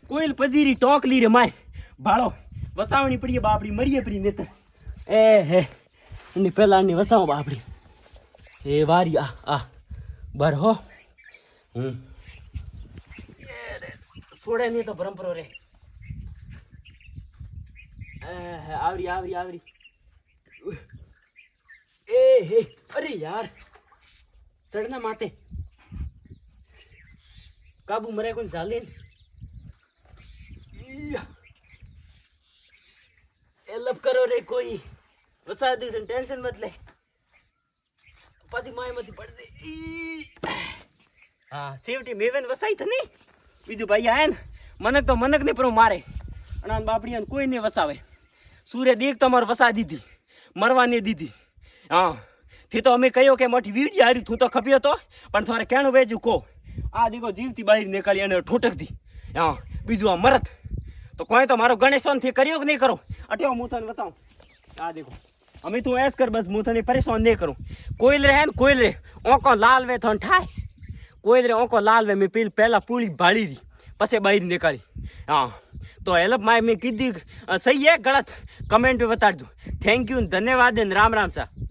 Coil પજીરી ટોકલી રે my ભાળો વસાવણી પડીએ બાપડી મરીએ પડી નેતર એ હે એની પેલાની વસાવો બાપડી એ વારી આ બર હો છોડે નહીં તો પરંપરો રે આવરી એ હે અરે યાર ચડના માતે કાબુ મરે કોઈ ચાલે એલફ કરો રે કોઈ વસા દે ટેન્શન મત લે પછી માયમાંથી પડશે હા સેવટી મેવેન વસાઈ થને બીજું ભાઈ આય ને મનક તો મનક ને પર મારે અને બાપડીયાને કોઈ નહીં વસાવે સૂર્ય દેખ તમારે વસા દીધી મરવા નહીં દીધી હા થી તો અમે કહ્યો કે મોટી વીડિયા હારી તું તો ખપ્યો તો પણ થોરે કેણું વેજું કહો આ દીકો જીવતી બહાર નીકળી અને ઠોટક દી હા બીજું આ મરત તો કોઈ તો મારો ગણેશોન થી કર્યો કે નહીં કરો અટ્યો હું તને બતાવું આ દેખો અમે તું એસ કર બસ હું તને પરેશાન નહીં કરું કોઈલ રહે ને કોઈલ રે ઓકો લાલ વે થન ઠાય કોઈલ રે ઓકો લાલ વે મેં પહેલા પૂળી ભાળી રી પછી બહાર નીકળી હા તો હેલ્પ માય મેં કીધી સહી હે ગલત કમેન્ટ में बता दो थैंक यू धन्यवाद राम राम सा।